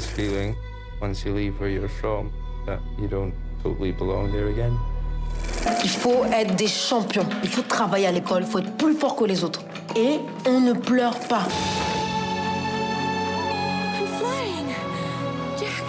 this feeling, once you leave where you're from, that you don't totally belong there again. Il faut être des champions. Il faut travailler à l'école. Il faut être plus fort que les autres. Et on ne pleure pas. I'm flying. Jack.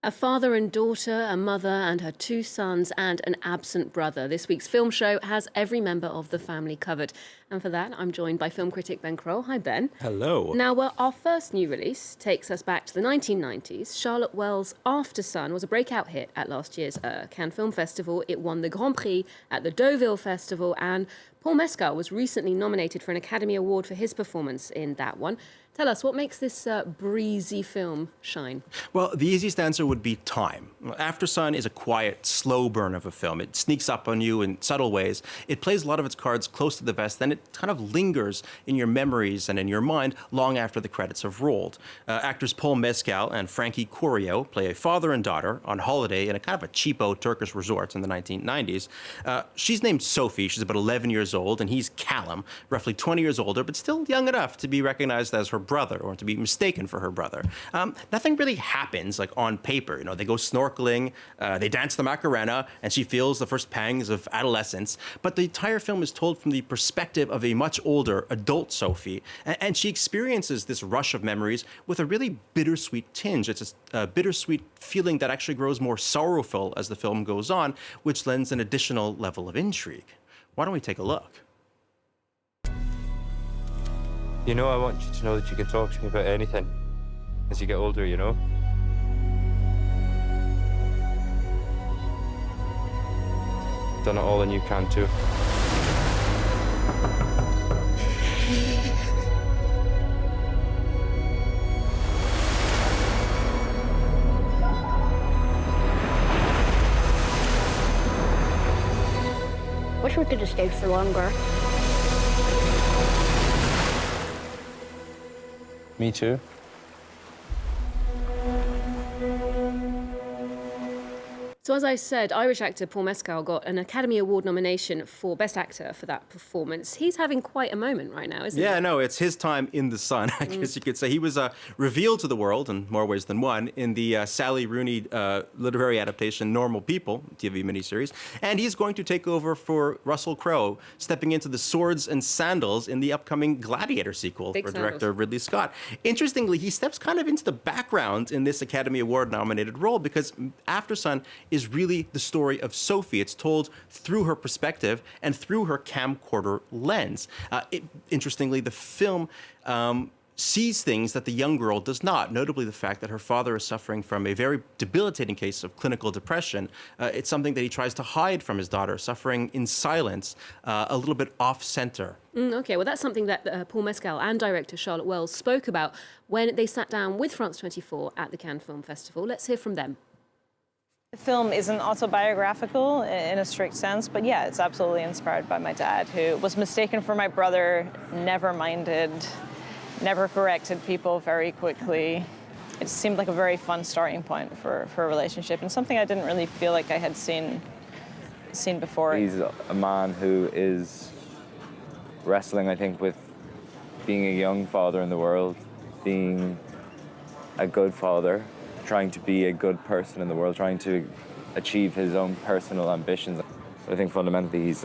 A father and daughter, a mother and her 2 sons, and an absent brother. This week's film show has every member of the family covered. And for that, I'm joined by film critic Ben Croll. Hi, Ben. Hello. Now, our first new release takes us back to the 1990s. Charlotte Wells' Aftersun was a breakout hit at last year's Cannes Film Festival. It won the Grand Prix at the Deauville Festival, and Paul Mescal was recently nominated for an Academy Award for his performance in that one. Tell us, what makes this breezy film shine? Well, the easiest answer would be time. Aftersun is a quiet, slow burn of a film. It sneaks up on you in subtle ways. It plays a lot of its cards close to the vest, then it kind of lingers in your memories and in your mind long after the credits have rolled. Actors Paul Mescal and Frankie Corio play a father and daughter on holiday in a kind of a cheapo Turkish resort in the 1990s. She's named Sophie. She's about 11 years old, and he's Callum, roughly 20 years older, but still young enough to be recognized as her brother or to be mistaken for her brother. Nothing really happens like on paper. You know, they go snorkeling, they dance the Macarena, and she feels the first pangs of adolescence. But the entire film is told from the perspective of a much older adult Sophie, and she experiences this rush of memories with a really bittersweet tinge. It's a bittersweet feeling that actually grows more sorrowful as the film goes on, which lends an additional level of intrigue. Why don't we take a look? You know, I want you to know that you can talk to me about anything as you get older, you know? Done it all and you can too. Wish we could have stayed for longer. Me too. So as I said, Irish actor Paul Mescal got an Academy Award nomination for Best Actor for that performance. He's having quite a moment right now, isn't he? Yeah, no, it's his time in the sun, I guess you could say. He was revealed to the world, in more ways than one, in the Sally Rooney literary adaptation Normal People TV miniseries. And he's going to take over for Russell Crowe, stepping into the swords and sandals in the upcoming Gladiator sequel Big for sandals. director Ridley Scott. Interestingly, he steps kind of into the background in this Academy Award-nominated role because Aftersun is really the story of Sophie. It's told through her perspective and through her camcorder lens. Interestingly, the film sees things that the young girl does not, notably the fact that her father is suffering from a very debilitating case of clinical depression. It's something that he tries to hide from his daughter, suffering in silence, a little bit off-center. Okay, well, that's something that Paul Mescal and director Charlotte Wells spoke about when they sat down with France 24 at the Cannes Film Festival. Let's hear from them. The film isn't autobiographical in a strict sense, but yeah, it's absolutely inspired by my dad, who was mistaken for my brother, never minded, never corrected people very quickly. It seemed like a very fun starting point for a relationship and something I didn't really feel like I had seen before. He's a man who is wrestling, I think, with being a young father in the world, being a good father, trying to be a good person in the world, trying to achieve his own personal ambitions. I think fundamentally he's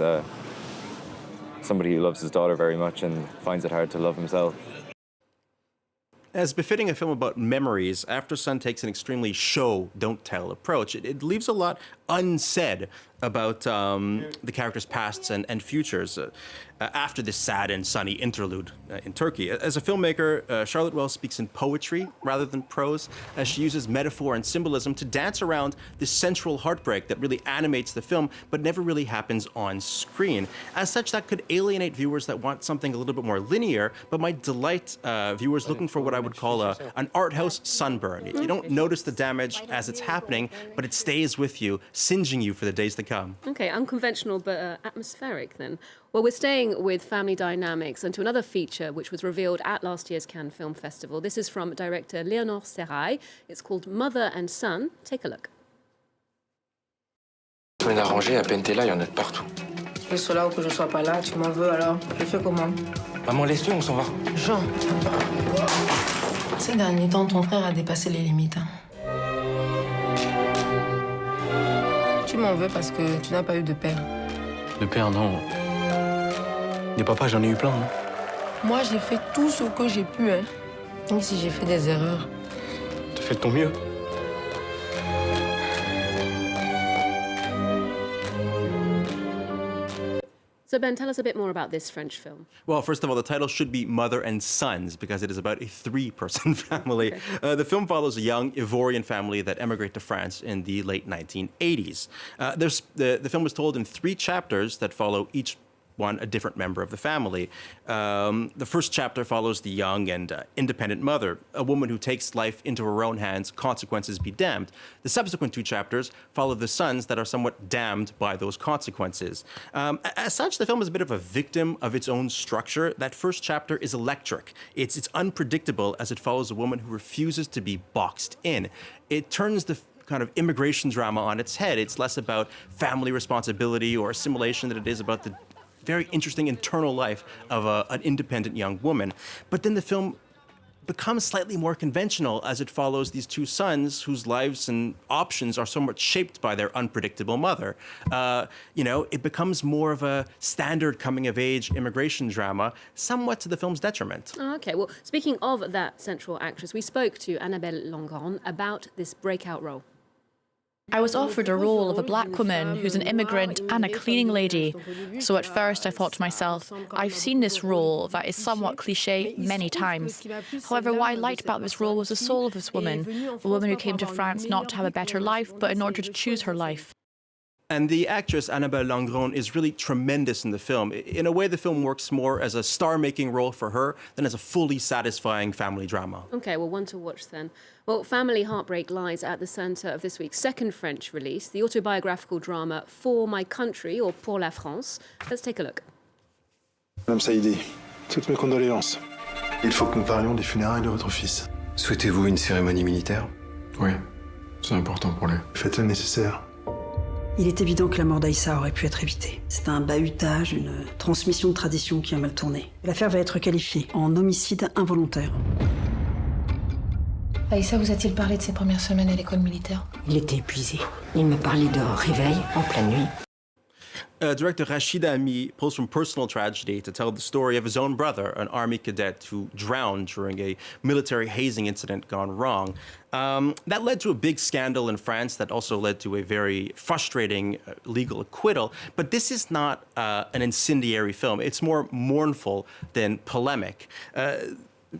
somebody who loves his daughter very much and finds it hard to love himself. As befitting a film about memories, Aftersun takes an extremely show, don't tell approach. It leaves a lot unsaid about the characters' pasts and futures after this sad and sunny interlude in Turkey. As a filmmaker, Charlotte Wells speaks in poetry rather than prose, as she uses metaphor and symbolism to dance around this central heartbreak that really animates the film, but never really happens on screen. As such, that could alienate viewers that want something a little bit more linear, but might delight viewers looking for what I would call an art house sunburn. You don't notice the damage as it's happening, but it stays with you, singeing you for the days to come. Okay, unconventional but atmospheric then. Well, we're staying with family dynamics and to another feature which was revealed at last year's Cannes Film Festival. This is from director Léonore Serrail. It's called Mother and Son. Take a look. Semaine arrangée, à peine t'es là, il y en a de partout. Que je sois là ou que je sois pas là, tu m'en veux alors? Je fais comment? Maman, laisse-le, on s'en va. Jean. Ces derniers temps, ton frère a dépassé les limites. Hein. Tu m'en veux parce que tu n'as pas eu de père. De père, non. Des papas, j'en ai eu plein, non? Moi, j'ai fait tout ce que j'ai pu. Hein. Même si j'ai fait des erreurs. T'as fait de ton mieux. So, Ben, tell us a bit more about this French film. Well, first of all, the title should be Mother and Sons because it is about a three-person family. Okay. The film follows a young Ivorian family that emigrate to France in the late 1980s. The film was told in 3 chapters that follow each one a different member of the family. The first chapter follows the young and independent mother, a woman who takes life into her own hands, consequences be damned. The subsequent 2 chapters follow the sons that are somewhat damned by those consequences. As such, the film is a bit of a victim of its own structure. That first chapter is electric. It's unpredictable as it follows a woman who refuses to be boxed in. It turns the kind of immigration drama on its head. It's less about family responsibility or assimilation than it is about the very interesting internal life of an independent young woman. But then the film becomes slightly more conventional as it follows these 2 sons whose lives and options are somewhat shaped by their unpredictable mother. It becomes more of a standard coming-of-age immigration drama, somewhat to the film's detriment. Oh, okay, well, speaking of that central actress, we spoke to Annabelle Lengronne about this breakout role. I was offered a role of a black woman who's an immigrant and a cleaning lady. So at first I thought to myself, I've seen this role that is somewhat cliché many times. However, what I liked about this role was the soul of this woman, a woman who came to France not to have a better life, but in order to choose her life. And the actress Annabelle Lengronne is really tremendous in the film. In a way, the film works more as a star-making role for her than as a fully satisfying family drama. Okay, well, one to watch then. Well, family heartbreak lies at the centre of this week's second French release, the autobiographical drama For My Country, or Pour la France. Let's take a look. Madame Saïdi, toutes mes condoléances. Il faut que nous parlions des funérailles de votre fils. Souhaitez-vous une cérémonie militaire? Oui, c'est important pour lui. Faites le nécessaire. Il est évident que la mort d'Aïssa aurait pu être évitée. C'est un bahutage, une transmission de tradition qui a mal tourné. L'affaire va être qualifiée en homicide involontaire. Aïssa vous a-t-il parlé de ses premières semaines à l'école militaire? Il était épuisé. Il me parlait de réveil en pleine nuit. Director Rachid Hami pulls from personal tragedy to tell the story of his own brother, an army cadet who drowned during a military hazing incident gone wrong. That led to a big scandal in France that also led to a very frustrating legal acquittal. But this is not an incendiary film. It's more mournful than polemic.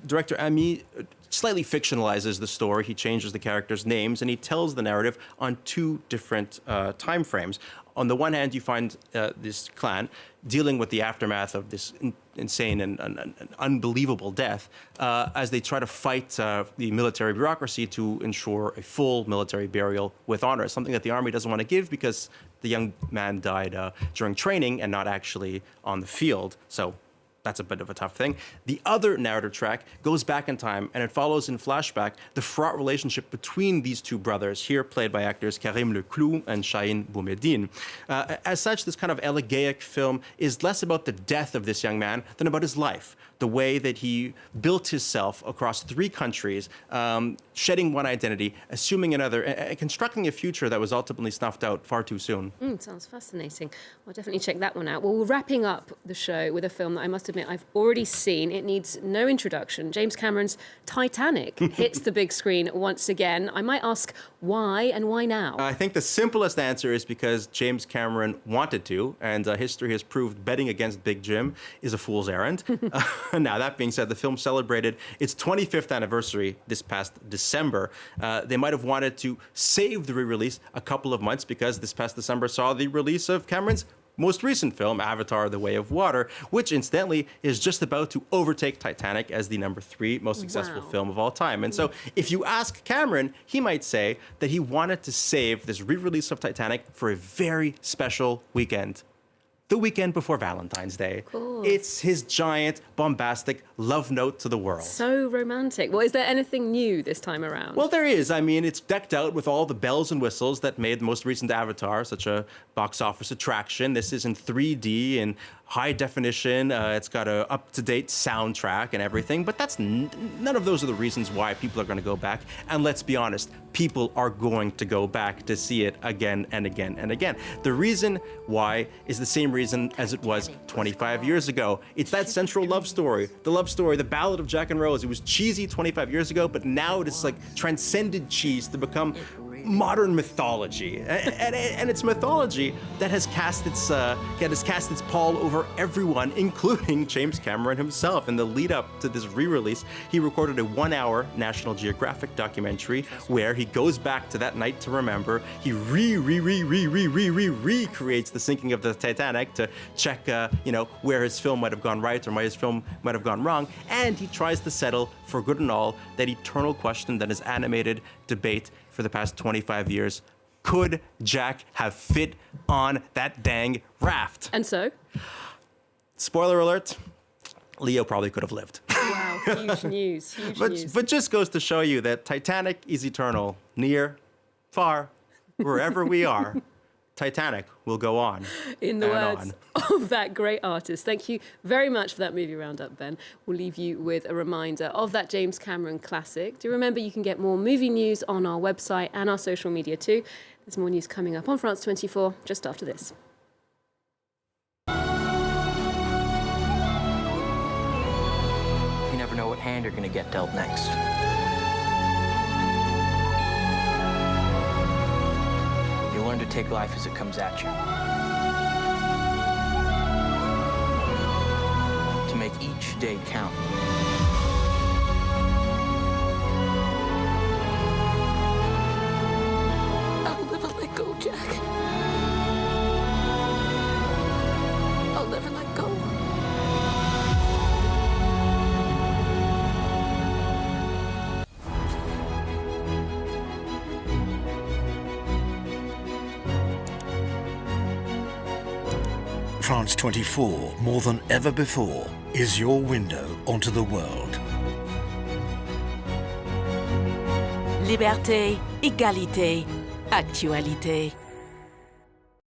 Director Hami slightly fictionalizes the story. He changes the characters' names, and he tells the narrative on 2 different time frames. On the one hand, you find this clan dealing with the aftermath of this insane and unbelievable death as they try to fight the military bureaucracy to ensure a full military burial with honor, something that the army doesn't want to give because the young man died during training and not actually on the field. So that's a bit of a tough thing. The other narrative track goes back in time, and it follows in flashback the fraught relationship between these 2 brothers, here played by actors Karim Leclou and Chahine Boumediene. As such, this kind of elegiac film is less about the death of this young man than about his life, the way that he built himself across 3 countries, shedding one identity, assuming another, and constructing a future that was ultimately snuffed out far too soon. Sounds fascinating. I'll definitely check that one out. Well, we're wrapping up the show with a film that I must admit I've already seen. It needs no introduction. James Cameron's Titanic hits the big screen once again. I might ask why and why now? I think the simplest answer is because James Cameron wanted to, and history has proved betting against Big Jim is a fool's errand. Now, that being said, the film celebrated its 25th anniversary this past December. They might have wanted to save the re-release a couple of months because this past December saw the release of Cameron's most recent film, Avatar: The Way of Water, which incidentally is just about to overtake Titanic as the number 3 most successful film of all time. And so if you ask Cameron, he might say that he wanted to save this re-release of Titanic for a very special weekend. the weekend before Valentine's Day. It's his giant, bombastic love note to the world. So romantic. Well, is there anything new this time around? Well, there is. I mean, it's decked out with all the bells and whistles that made the most recent Avatar such a box office attraction. This is in 3D and high definition. It's got a up-to-date soundtrack and everything, but that's none of those are the reasons why people are going to go back. And let's be honest, people are going to go back to see it again and again and again. The reason why is the same reason as it was 25 years ago. It's that central love story, the Ballad of Jack and Rose. It was cheesy 25 years ago, but now it is like transcended cheese to become modern mythology, and it's mythology that has cast its pall over everyone, including James Cameron himself. In the lead up to this re-release, he recorded a 1-hour National Geographic documentary where he goes back to that night to remember. He recreates the sinking of the Titanic to check, where his film might have gone right or where his film might have gone wrong, and he tries to settle for good and all that eternal question that has animated debate for the past 25 years. Could Jack have fit on that dang raft? And so? Spoiler alert, Leo probably could have lived. Wow, huge news, But just goes to show you that Titanic is eternal. Near, far, wherever we are, Titanic will go on. In the words of that great artist. Thank you very much for that movie roundup, Ben. We'll leave you with a reminder of that James Cameron classic. Do remember you can get more movie news on our website and our social media too. There's more news coming up on France 24 just after this. You never know what hand you're going to get dealt next. You learn to take life as it comes at you. To make each day count. I'll never let go, Jack. I'll never let go. France 24, more than ever before, is your window onto the world. Liberté, égalité, actualité.